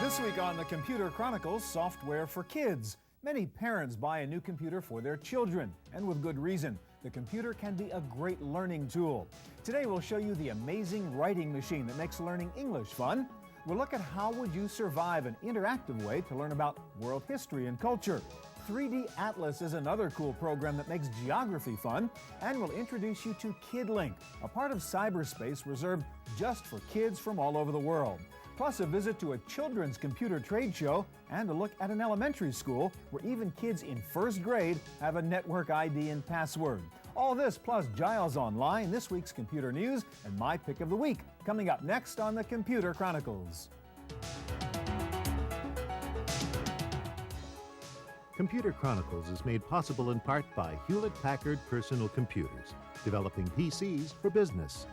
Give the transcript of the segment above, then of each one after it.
This week on the Computer Chronicles, software for kids. Many parents buy a new computer for their children, and with good reason. The computer can be a great learning tool. Today we'll show you the amazing writing machine that makes learning English fun. We'll look at how would you survive an interactive way to learn about world history and culture. 3D Atlas is another cool program that makes geography fun. And we'll introduce you to Kidlink, a part of cyberspace reserved just for kids from all over the world. Plus a visit to a children's computer trade show and a look at an elementary school where even kids in first grade have a network ID and password. All this plus Giles Online, this week's computer news, and my pick of the week, coming up next on the Computer Chronicles. Computer Chronicles is made possible in part by Hewlett-Packard Personal Computers, developing PCs for business.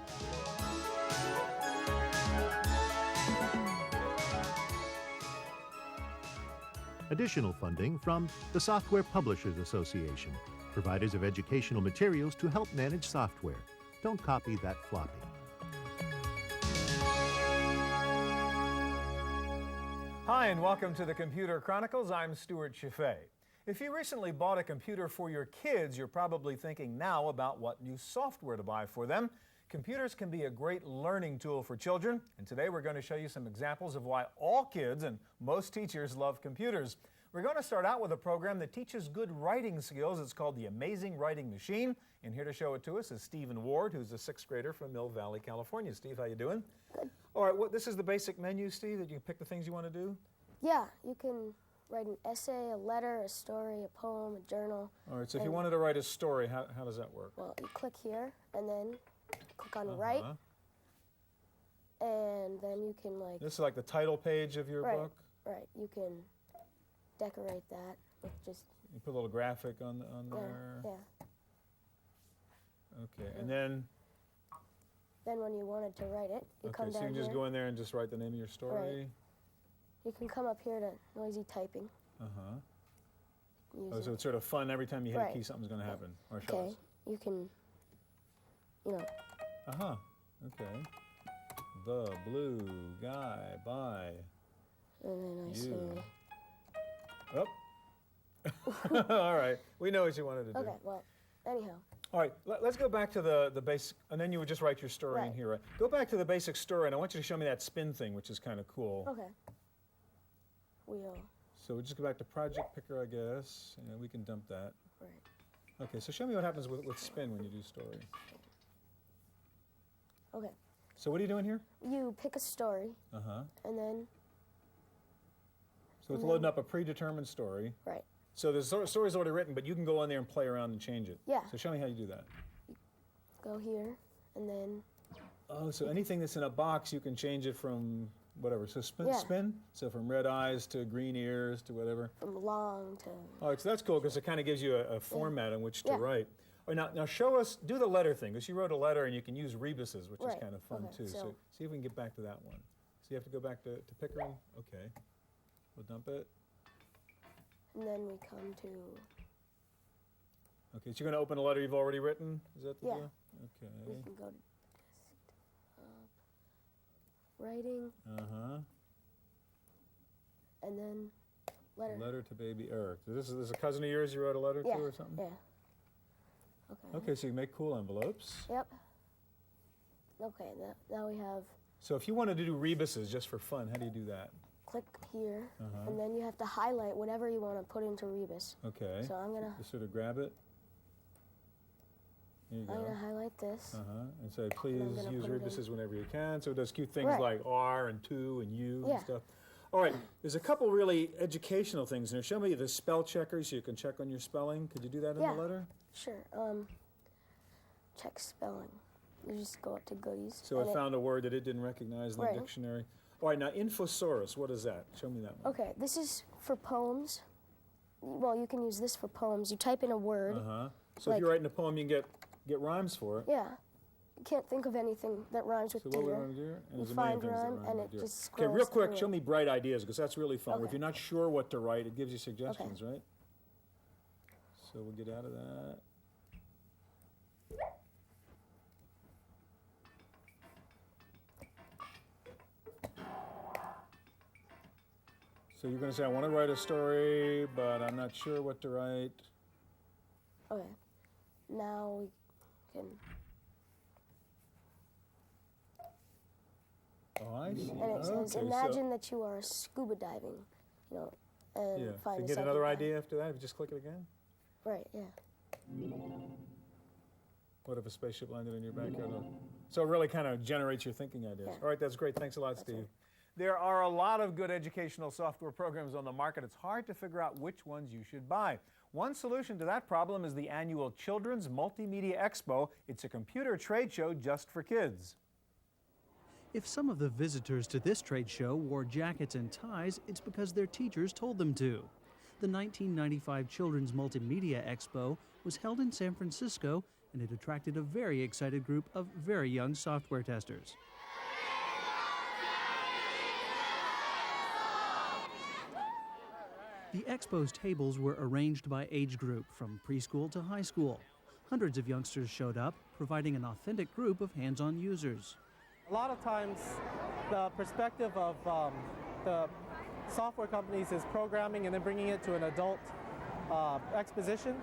Additional funding from the Software Publishers Association, providers of educational materials to help manage software. Don't copy that floppy. Hi, and welcome to the Computer Chronicles. I'm Stuart Chaffee. If you recently bought a computer for your kids, you're probably thinking now about what new software to buy for them. Computers can be a great learning tool for children, and today we're going to show you some examples of why all kids and most teachers love computers. We're going to start out with a program that teaches good writing skills. It's called the Amazing Writing Machine, and here to show it to us is Stephen Ward, who's a sixth grader from Mill Valley, California. Steve, how you doing? Good. All right, this is the basic menu, Steve, that you can pick the things you want to do? Yeah, you can write an essay, a letter, a story, a poem, a journal. All right, so if you wanted to write a story, how does that work? Well, you click here, and then click on write, and then you can This is like the title page of your book? Right, you can decorate that with just... You put a little graphic on there? Yeah. Okay, and then... Then when you wanted to write it, you come down here. So you can just go in there and just write the name of your story? Right. You can come up here to noisy typing. So it's sort of fun every time you hit a key, something's going to happen. Or show us. You can, Okay. The blue guy by And then I say... Oh. All right. We know what you wanted to do. Okay, well, anyhow. All right, let's go back to the basic, and then you would just write your story in here, right? Go back to the basic story, and I want you to show me that spin thing, which is kind of cool. Okay. Wheel. So we just go back to Project Picker, I guess, and we can dump that. Right. Okay, so show me what happens with spin when you do story. Okay. So what are you doing here? You pick a story, and then... So it's loading up a predetermined story. Right. So the story's already written, but you can go in there and play around and change it. Yeah. So show me how you do that. Go here, and then... Oh, so anything that's in a box, you can change it from whatever. So spin? So from red eyes to green ears to whatever? From long to... All right, so that's cool because it kind of gives you a format in which to write. All right, now show us, do the letter thing, because you wrote a letter and you can use rebuses, which is kind of fun too. So see if we can get back to that one. So you have to go back to Pickering? Okay. We'll dump it. And then we come to... Okay, so you're going to open a letter you've already written? Is that the deal? Okay. We can go to writing. And then letter. Letter to baby Eric. So this is a cousin of yours you wrote a letter to or something? Yeah. Okay. Okay, so you make cool envelopes. Yep. Okay, now we have... So if you wanted to do rebuses just for fun, how do you do that? Click here, and then you have to highlight whatever you want to put into rebus. Okay. So I'm going to... Just sort of grab it. There you go. I'm going to highlight this. And say, please use rebuses whenever you can. So it does cute things like R and to and you and stuff. All right, there's a couple really educational things in there. Show me the spell checker so you can check on your spelling. Could you do that in the letter? Sure. Check spelling. You just go up to goodies. So it found a word that it didn't recognize in the dictionary. All right, now Infosaurus, what is that? Show me that one. Okay, this is for poems. Well, you can use this for poems. You type in a word. So if you're writing a poem, you can get rhymes for it. Yeah. You can't think of anything that rhymes with deer. So what we want to do? And you find rhyme, and it just scrolls Okay, real quick, through show me bright ideas, because that's really fun. Okay. If you're not sure what to write, it gives you suggestions, right? So we'll get out of that. So you're going to say, I want to write a story, but I'm not sure what to write. Okay. Now we can... Oh, I see. And it says, Okay, imagine that you are scuba diving, you know, and yeah. find So a get second another guy. idea after that? Just click it again? Right, yeah. What if a spaceship landed in your backyard? So it really kind of generates your thinking ideas. Yeah. All right, that's great. Thanks a lot, Steve. right. There are a lot of good educational software programs on the market. It's hard to figure out which ones you should buy. One solution to that problem is the annual Children's Multimedia Expo. It's a computer trade show just for kids. If some of the visitors to this trade show wore jackets and ties, it's because their teachers told them to. The 1995 Children's Multimedia Expo was held in San Francisco, and it attracted a very excited group of very young software testers. The Expo's tables were arranged by age group, from preschool to high school. Hundreds of youngsters showed up, providing an authentic group of hands-on users. A lot of times, the perspective of the software companies is programming and then bringing it to an adult exposition.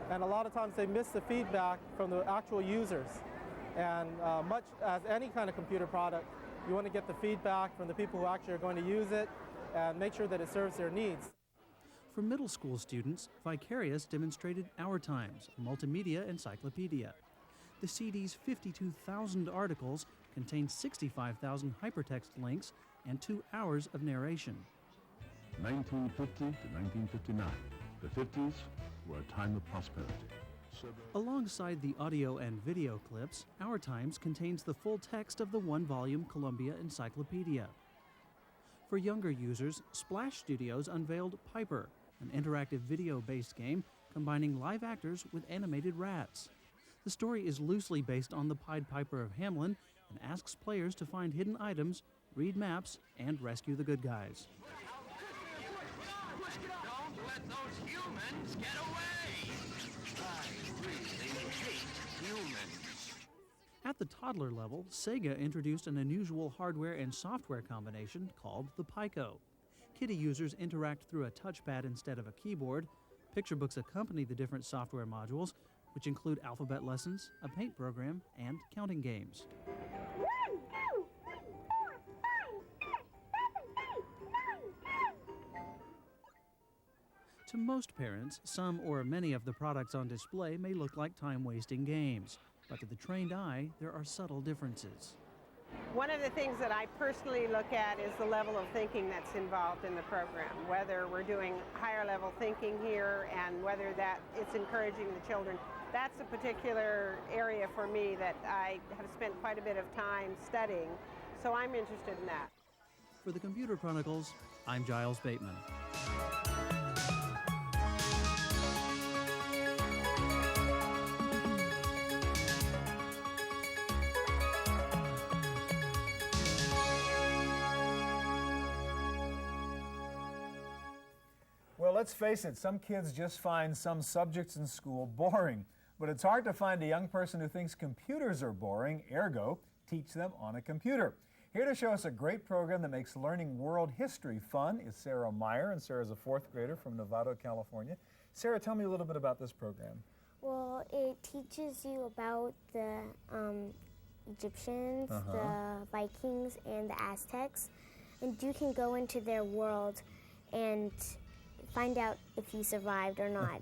And a lot of times they miss the feedback from the actual users. And much as any kind of computer product, you want to get the feedback from the people who actually are going to use it and make sure that it serves their needs. For middle school students, Vicarious demonstrated Our Times, a multimedia encyclopedia. The CD's 52,000 articles contain 65,000 hypertext links and 2 hours of narration. 1950 to 1959. The 50s were a time of prosperity. Alongside the audio and video clips, Our Times contains the full text of the one-volume Columbia Encyclopedia. For younger users, Splash Studios unveiled Piper, an interactive video-based game combining live actors with animated rats. The story is loosely based on the Pied Piper of Hamelin and asks players to find hidden items, read maps, and rescue the good guys. Don't let those humans get away! I really hate humans. At the toddler level, Sega introduced an unusual hardware and software combination called the Pico. Kiddie users interact through a touchpad instead of a keyboard. Picture books accompany the different software modules, which include alphabet lessons, a paint program, and counting games. To most parents, some or many of the products on display may look like time-wasting games, but to the trained eye, there are subtle differences. One of the things that I personally look at is the level of thinking that's involved in the program, whether we're doing higher level thinking here and whether that it's encouraging the children. That's a particular area for me that I have spent quite a bit of time studying, so I'm interested in that. For the Computer Chronicles, I'm Giles Bateman. Well, let's face it, some kids just find some subjects in school boring. But it's hard to find a young person who thinks computers are boring, ergo, teach them on a computer. Here to show us a great program that makes learning world history fun is Sarah Meyer, and Sarah's a 4th grader from Novato, California. Sarah, tell me a little bit about this program. Well, it teaches you about the Egyptians, the Vikings, and the Aztecs. And you can go into their world and find out if you survived or not.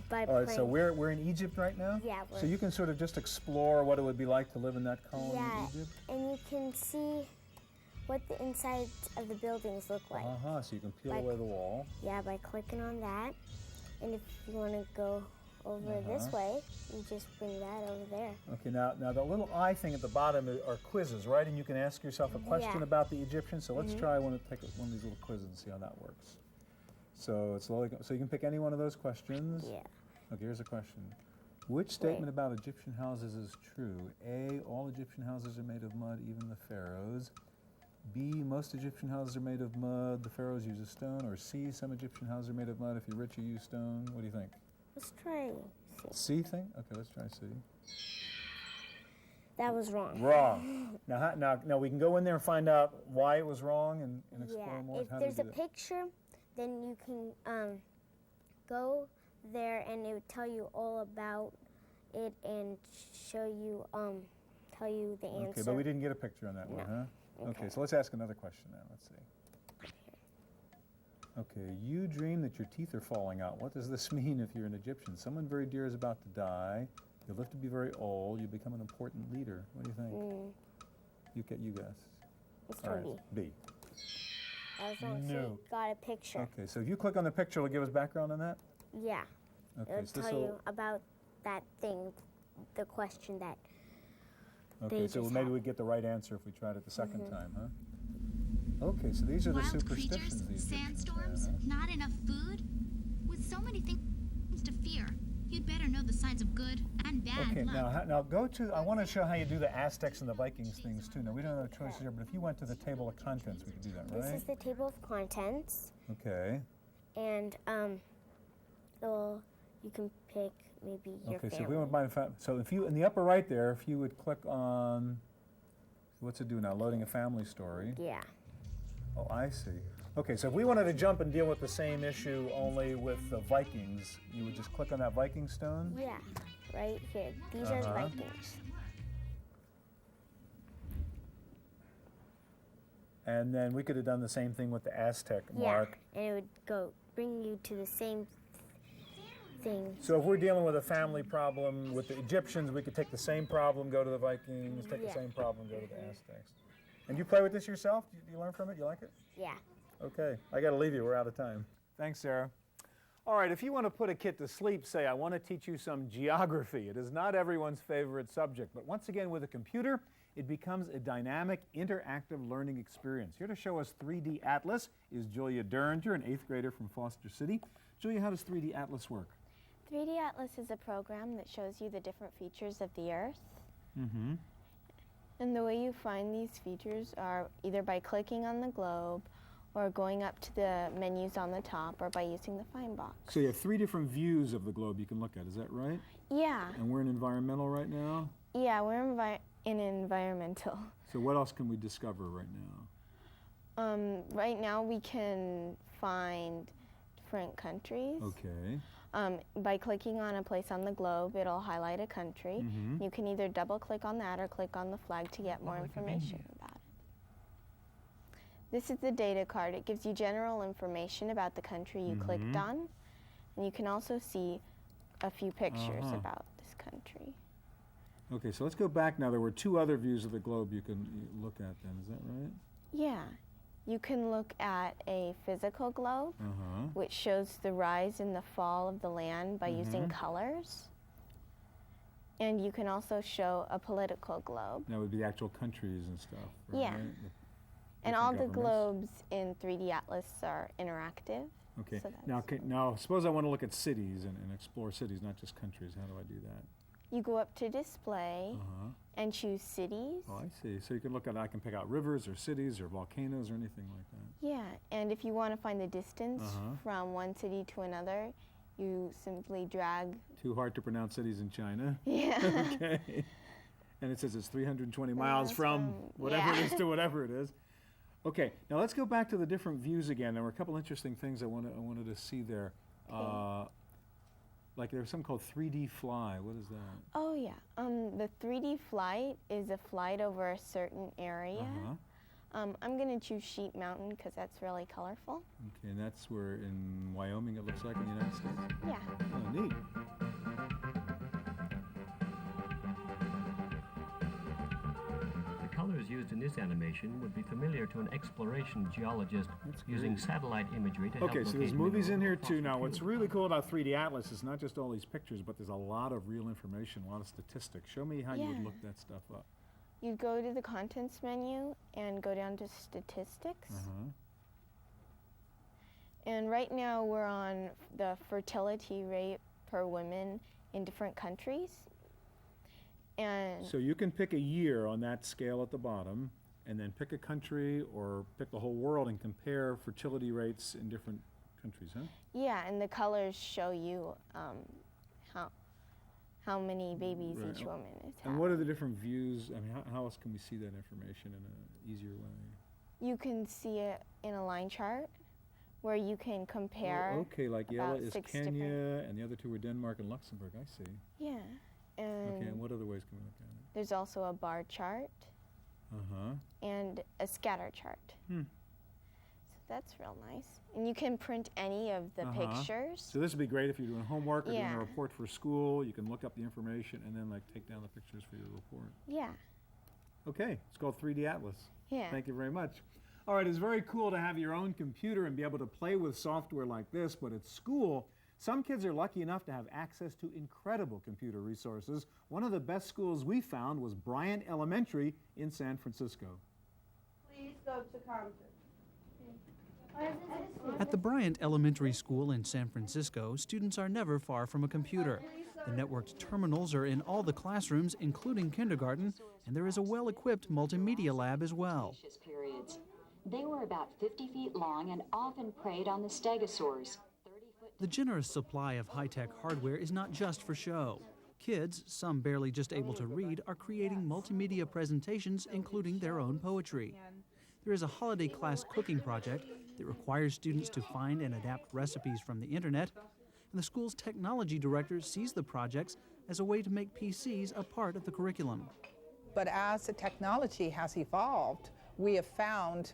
By All right, so we're in Egypt right now? Yeah. So you can sort of just explore what it would be like to live in that colony in Egypt? And you can see what the inside of the buildings look like. So you can peel away the wall. Yeah, by clicking on that. And if you want to go over this way, you just bring that over there. Okay, now the little eye thing at the bottom are quizzes, right? And you can ask yourself a question about the Egyptians. So let's try take one of these little quizzes and see how that works. So it's slowly so you can pick any one of those questions. Yeah. Okay, here's a question. Which statement about Egyptian houses is true? A, all Egyptian houses are made of mud, even the pharaohs. B, most Egyptian houses are made of mud, the pharaohs use a stone. Or C, some Egyptian houses are made of mud, if you're rich you use stone. What do you think? Let's try C thing? Okay, let's try C. That was wrong. Wrong. Now we can go in there and find out why it was wrong and explore more. If there's a picture then you can go there and it would tell you all about it and show you, tell you the answer. Okay, but we didn't get a picture on that one, huh? Okay, so let's ask another question now. Let's see. Okay, you dream that your teeth are falling out. What does this mean if you're an Egyptian? Someone very dear is about to die. You live to be very old. You become an important leader. What do you think? You guess. It's All Toby. right, B. As long as No. you got a picture. Okay, so if you click on the picture, it'll give us background on that? Yeah. Okay, It'll so tell you about that thing, the question that okay, they so just maybe had. we'd get the right answer if we tried it the second time, huh? Okay, so these are the Wild superstitions creatures, these sandstorms, not enough food. With so many things to fear, you'd better know the signs of good and bad Okay, luck. now go to, I want to show how you do the Aztecs and the Vikings things too. Now, we don't have choices here, but if you went to the table of contents, we could do that, right? This is the table of contents, Okay. and you can pick maybe your Okay, family. so if we want to buy, so if you, in the upper right there, if you would click on, what's it do now? Loading a family story. Yeah. Oh, I see. Okay, so if we wanted to jump and deal with the same issue only with the Vikings, you would just click on that Viking stone? Yeah, right here. These are the Vikings. And then we could have done the same thing with the Aztec mark. Yeah, and it would bring you to the same thing. So if we're dealing with a family problem with the Egyptians, we could take the same problem, go to the Vikings, take the same problem, go to the Aztecs. And you play with this yourself? Do you learn from it? You like it? Yeah. Okay, I got to leave you. We're out of time. Thanks, Sarah. All right, if you want to put a kid to sleep, say, I want to teach you some geography. It is not everyone's favorite subject, but once again, with a computer, it becomes a dynamic, interactive learning experience. Here to show us 3D Atlas is Julia Derringer, an 8th grader from Foster City. Julia, how does 3D Atlas work? 3D Atlas is a program that shows you the different features of the Earth. Mm-hmm. And the way you find these features are either by clicking on the globe or going up to the menus on the top or by using the find box. So you have 3 different views of the globe you can look at, is that right? Yeah. And we're in environmental right now? Yeah, we're in environmental. So what else can we discover right now? Right now we can find different countries. Okay. By clicking on a place on the globe, it'll highlight a country. Mm-hmm. You can either double click on that or click on the flag to get more information about it. This is the data card. It gives you general information about the country you clicked on. And you can also see a few pictures about this country. Okay, so let's go back now. There were 2 other views of the globe you can look at then, is that right? Yeah. You can look at a physical globe, which shows the rise and the fall of the land by using colors. And you can also show a political globe. That would be actual countries and stuff, right? Yeah. And all the globes in 3D Atlas are interactive. Okay. So that's Now, suppose I want to look at cities and explore cities, not just countries. How do I do that? You go up to display and choose cities. Oh, I see. So you can look at, I can pick out rivers or cities or volcanoes or anything like that. Yeah, and if you want to find the distance from one city to another, you simply drag. Too hard to pronounce cities in China. Yeah. Okay. And it says it's 320 miles from whatever it is to whatever it is. Okay, now let's go back to the different views again. There were a couple interesting things I wanted to see there. Like there's something called 3D Fly. What is that? Oh yeah, the 3D flight is a flight over a certain area. I'm going to choose Sheep Mountain because that's really colorful. Okay, and that's where in Wyoming it looks like in the United States? Yeah. Oh, neat. The colors used in this animation would be familiar to an exploration geologist using satellite imagery to help Okay, so locate there's movies in here mineral too. Now, what's really cool about 3D Atlas is not just all these pictures, but there's a lot of real information, a lot of statistics. Show me how you would look that stuff up. You'd go to the contents menu and go down to statistics. And right now we're on the fertility rate per woman in different countries. And so you can pick a year on that scale at the bottom, and then pick a country or pick the whole world and compare fertility rates in different countries, huh? yeah, and the colors show you how many babies each woman is having. And what are the different views? I mean, how else can we see that information in an easier way? You can see it in a line chart where you can compare. Oh, okay, like yellow is 6 Kenya, different- and the other two were Denmark and Luxembourg. I see. Yeah. And Okay, and what other ways can we look at it? there's also a bar chart and a scatter chart. So that's real nice. And you can print any of the pictures. So this would be great if you're doing homework or doing Yeah. a report for school. You can look up the information and then like take down the pictures for your report. Yeah. Okay, it's called 3D Atlas. Yeah. Thank you very much. All right, it's very cool to have your own computer and be able to play with software like this, but at school, some kids are lucky enough to have access to incredible computer resources. One of the best schools we found was Bryant Elementary in San Francisco. Please go to Compton. At the Bryant Elementary School in San Francisco, students are never far from a computer. The networked terminals are in all the classrooms, including kindergarten, and there is a well-equipped multimedia lab as well. Periods. They were about 50 feet long and often preyed on the stegosaurs. The generous supply of high-tech hardware is not just for show. Kids, some barely just able to read, are creating multimedia presentations, including their own poetry. There is a holiday class cooking project that requires students to find and adapt recipes from the internet, and the school's technology director sees the projects as a way to make PCs a part of the curriculum. But as the technology has evolved, we have found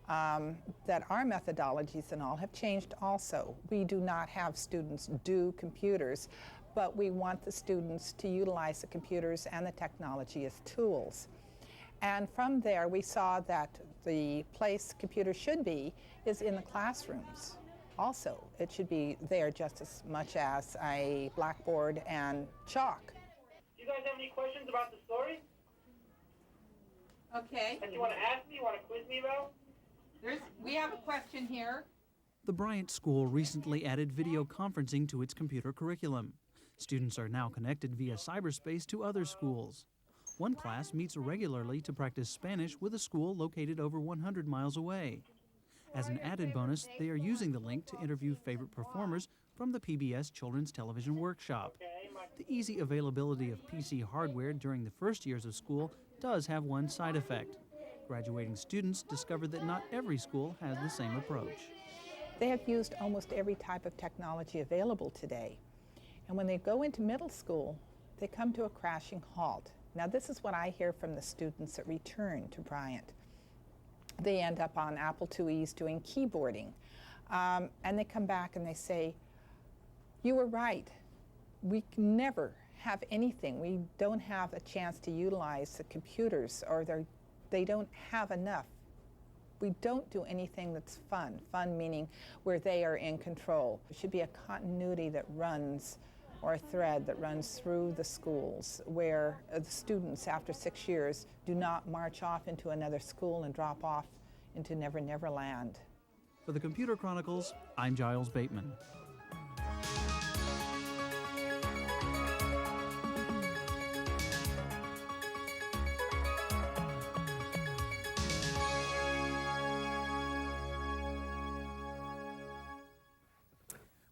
that our methodologies and all have changed also. We do not have students do computers, but we want the students to utilize the computers and the technology as tools. And from there, we saw that the place computers should be is in the classrooms. Also, it should be there just as much as a blackboard and chalk. Do you guys have any questions about the story? Okay. That you want to ask me? You want to quiz me about? We have a question here. The Bryant School recently added video conferencing to its computer curriculum. Students are now connected via cyberspace to other schools. One class meets regularly to practice Spanish with a school located over 100 miles away. As an added bonus, they are using the link to interview favorite performers from the PBS Children's Television Workshop. The easy availability of PC hardware during the first years of school does have one side effect. Graduating students discovered that not every school has the same approach. They have used almost every type of technology available today. And when they go into middle school, they come to a crashing halt. Now, this is what I hear from the students that return to Bryant. They end up on Apple IIes doing keyboarding. And they come back and they say, you were right. We can never have anything. We don't have a chance to utilize the computers, or they don't have enough. We don't do anything that's fun. Fun meaning where they are in control. There should be a continuity that runs, or a thread that runs through the schools, where the students after 6 years do not march off into another school and drop off into Never Never Land. For the Computer Chronicles, I'm Giles Bateman.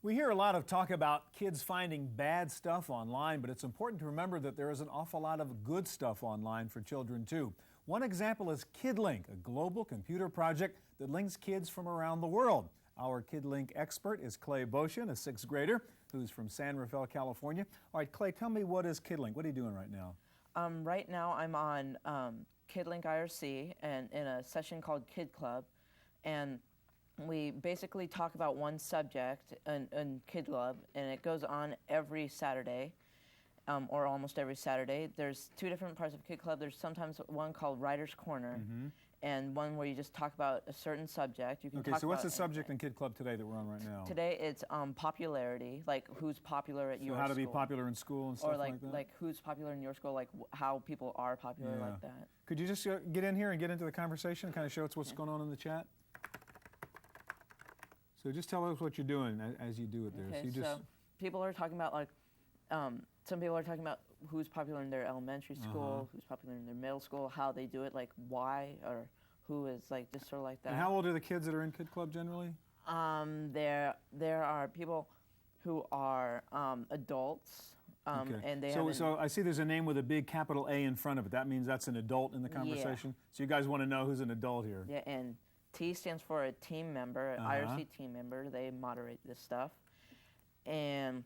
We hear a lot of talk about kids finding bad stuff online, but it's important to remember that there is an awful lot of good stuff online for children too. One example is Kidlink, a global computer project that links kids from around the world. Our Kidlink expert is Clay Boshin, a 6th grader who's from San Rafael, California. All right, Clay, tell me, what is Kidlink? What are you doing right now? Right now I'm on Kidlink IRC and in a session called Kid Club, and we basically talk about one subject in Kid Club, and it goes on every Saturday, or almost every Saturday. There's 2 different parts of Kid Club. There's sometimes one called Writer's Corner, and one where you just talk about a certain subject. You can Okay, talk so what's the about subject in Kid Club today that we're on right now? Today it's popularity, like who's popular at your school. So how to be popular in school and stuff or like that? who's popular in your school, like how people are popular Yeah. like that. Could you just get in here and get into the conversation and kind of show us what's going on in the chat? So just tell us what you're doing as you do it there. Okay, so, you just, so people are talking about, like, some people are talking about who's popular in their elementary school, who's popular in their middle school, how they do it, like why, or who is like just sort of like that. And how old are the kids that are in Kid Club generally? There are people who are adults, Okay. and they so I see there's a name with a big capital A in front of it. That means that's an adult in the conversation? So you guys want to know who's an adult here? Yeah, and T stands for a team member, an IRC team member. They moderate this stuff. And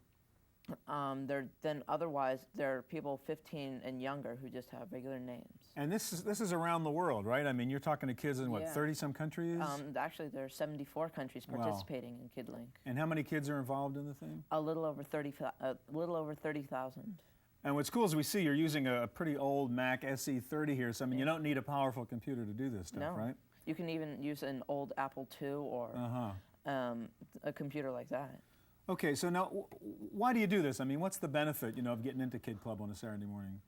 otherwise, there are people 15 and younger who just have regular names. And this is around the world, right? I mean, you're talking to kids in, what, 30-some countries? Actually, there are 74 countries participating in Kidlink. And how many kids are involved in the thing? A little over 30,000. And what's cool is we see you're using a pretty old Mac SE30 here, so I mean, you don't need a powerful computer to do this stuff, right? You can even use an old Apple II or a computer like that. Okay, so now, why do you do this? I mean, what's the benefit, of getting into Kid Club on a Saturday morning?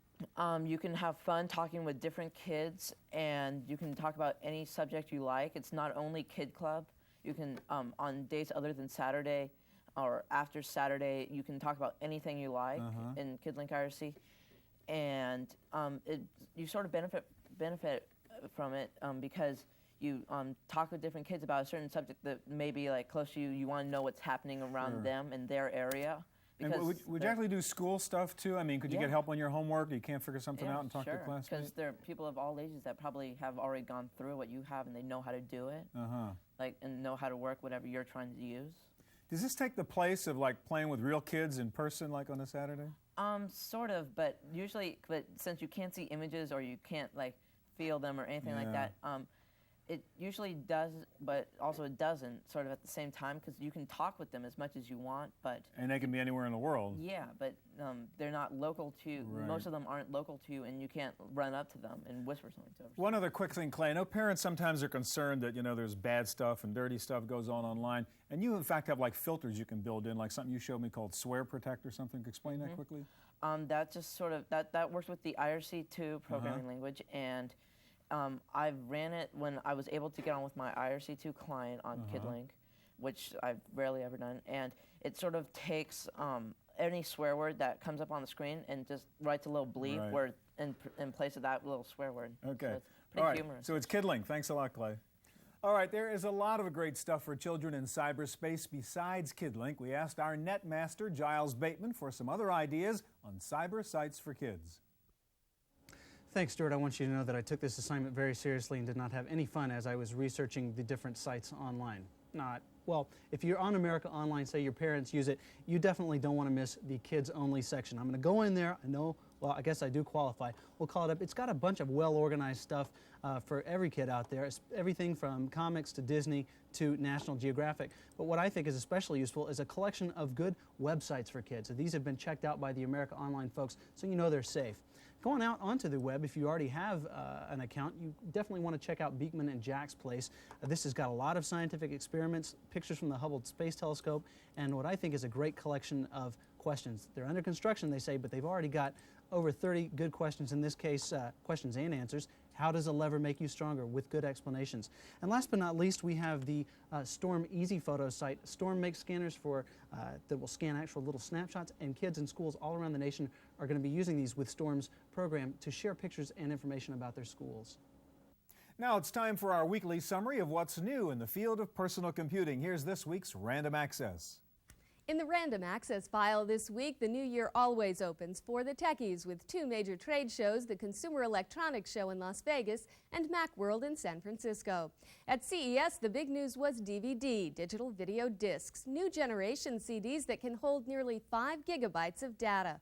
You can have fun talking with different kids, and you can talk about any subject you like. It's not only Kid Club. You can, on days other than Saturday or after Saturday, you can talk about anything you like in Kidlink IRC, and you sort of benefit from it because you talk with different kids about a certain subject that may be like close to you. You want to know what's happening around them in their area. And would you actually do school stuff too? I mean, could you get help on your homework? You can't figure something out and talk to your classmates? Because there are people of all ages that probably have already gone through what you have and they know how to do it, and know how to work whatever you're trying to use. Does this take the place of like playing with real kids in person, like on a Saturday? Sort of, but since you can't see images or you can't like feel them or anything like that, it usually does, but also it doesn't, sort of at the same time, because you can talk with them as much as you want, but... And they can be anywhere in the world. Yeah, but they're not local to you. Right. Most of them aren't local to you, and you can't run up to them and whisper something to them. One other quick thing, Clay. I know parents sometimes are concerned that, there's bad stuff and dirty stuff goes on online, and you, in fact, have, like, filters you can build in, like something you showed me called Swear Protect or something. Explain that quickly. That just sort of, that works with the IRC2 programming language, and... I ran it when I was able to get on with my IRC2 client on Kidlink, which I've rarely ever done, and it sort of takes any swear word that comes up on the screen and just writes a little bleep where in place of that little swear word. Okay. So it's pretty humorous. So it's Kidlink. Thanks a lot, Clay. All right, there is a lot of great stuff for children in cyberspace besides Kidlink. We asked our netmaster, Giles Bateman, for some other ideas on cyber sites for kids. Thanks, Stuart. I want you to know that I took this assignment very seriously and did not have any fun as I was researching the different sites online. Well, if you're on America Online, say your parents use it, you definitely don't want to miss the kids-only section. I'm going to go in there. I know, well, I guess I do qualify. We'll call it up. It's got a bunch of well-organized stuff for every kid out there. It's everything from comics to Disney to National Geographic. But what I think is especially useful is a collection of good websites for kids. So these have been checked out by the America Online folks, so you know they're safe. Going out onto the web, if you already have an account, you definitely want to check out Beekman and Jack's place. This has got a lot of scientific experiments, pictures from the Hubble Space Telescope, and what I think is a great collection of questions. They're under construction, they say, but they've already got over 30 good questions, in this case, questions and answers. How does a lever make you stronger, with good explanations? And last but not least, we have the Storm Easy Photos site. Storm makes scanners that will scan actual little snapshots, and kids in schools all around the nation are going to be using these with Storm's program to share pictures and information about their schools. Now it's time for our weekly summary of what's new in the field of personal computing. Here's this week's Random Access. In the Random Access file this week, the new year always opens for the techies with two major trade shows, the Consumer Electronics Show in Las Vegas and Macworld in San Francisco. At CES, the big news was DVD, digital video discs, new generation CDs that can hold nearly 5 gigabytes of data.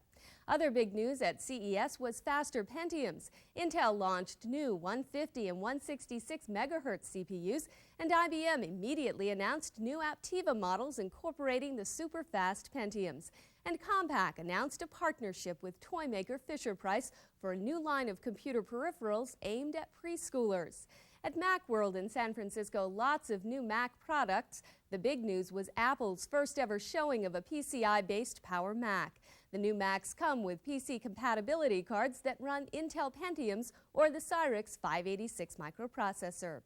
Other big news at CES was faster Pentiums. Intel launched new 150 and 166 megahertz CPUs, and IBM immediately announced new Aptiva models incorporating the super-fast Pentiums. And Compaq announced a partnership with toy maker Fisher-Price for a new line of computer peripherals aimed at preschoolers. At Macworld in San Francisco, lots of new Mac products. The big news was Apple's first ever showing of a PCI-based Power Mac. The new Macs come with PC compatibility cards that run Intel Pentiums or the Cyrix 586 microprocessor.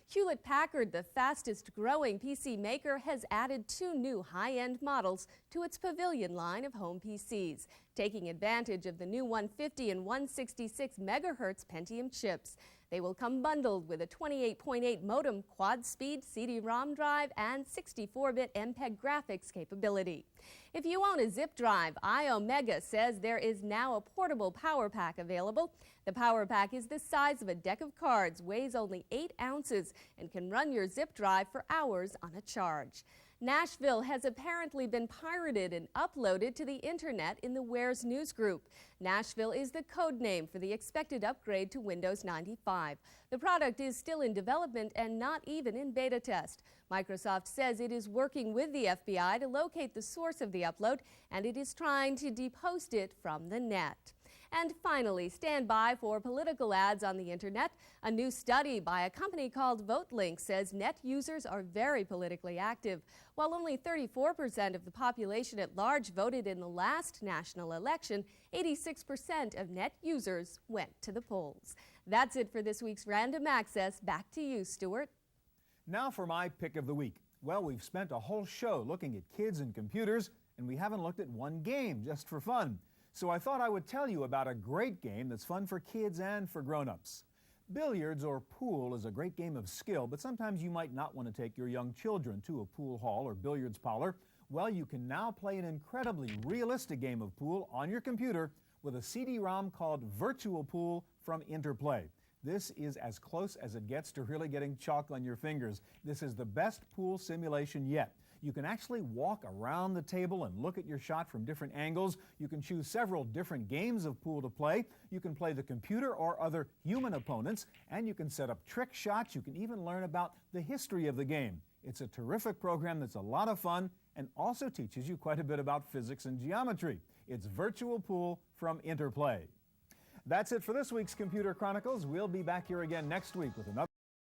Hewlett-Packard, the fastest growing PC maker, has added 2 new high-end models to its Pavilion line of home PCs, taking advantage of the new 150 and 166 megahertz Pentium chips. They will come bundled with a 28.8 modem quad-speed CD-ROM drive and 64-bit MPEG graphics capability. If you own a zip drive, iOmega says there is now a portable power pack available. The power pack is the size of a deck of cards, weighs only 8 ounces, and can run your zip drive for hours on a charge. Nashville has apparently been pirated and uploaded to the internet in the Wares News Group. Nashville is the code name for the expected upgrade to Windows 95. The product is still in development and not even in beta test. Microsoft says it is working with the FBI to locate the source of the upload, and it is trying to depost it from the net. And finally, stand by for political ads on the internet. A new study by a company called Votelink says net users are very politically active. While only 34% of the population at large voted in the last national election, 86% of net users went to the polls. That's it for this week's Random Access. Back to you, Stuart. Now for my pick of the week. Well, we've spent a whole show looking at kids and computers, and we haven't looked at one game just for fun. So I thought I would tell you about a great game that's fun for kids and for grown-ups. Billiards or pool is a great game of skill, but sometimes you might not want to take your young children to a pool hall or billiards parlor. Well, you can now play an incredibly realistic game of pool on your computer with a CD-ROM called Virtual Pool from Interplay. This is as close as it gets to really getting chalk on your fingers. This is the best pool simulation yet. You can actually walk around the table and look at your shot from different angles. You can choose several different games of pool to play. You can play the computer or other human opponents, and you can set up trick shots. You can even learn about the history of the game. It's a terrific program that's a lot of fun and also teaches you quite a bit about physics and geometry. It's Virtual Pool from Interplay. That's it for this week's Computer Chronicles. We'll be back here again next week with another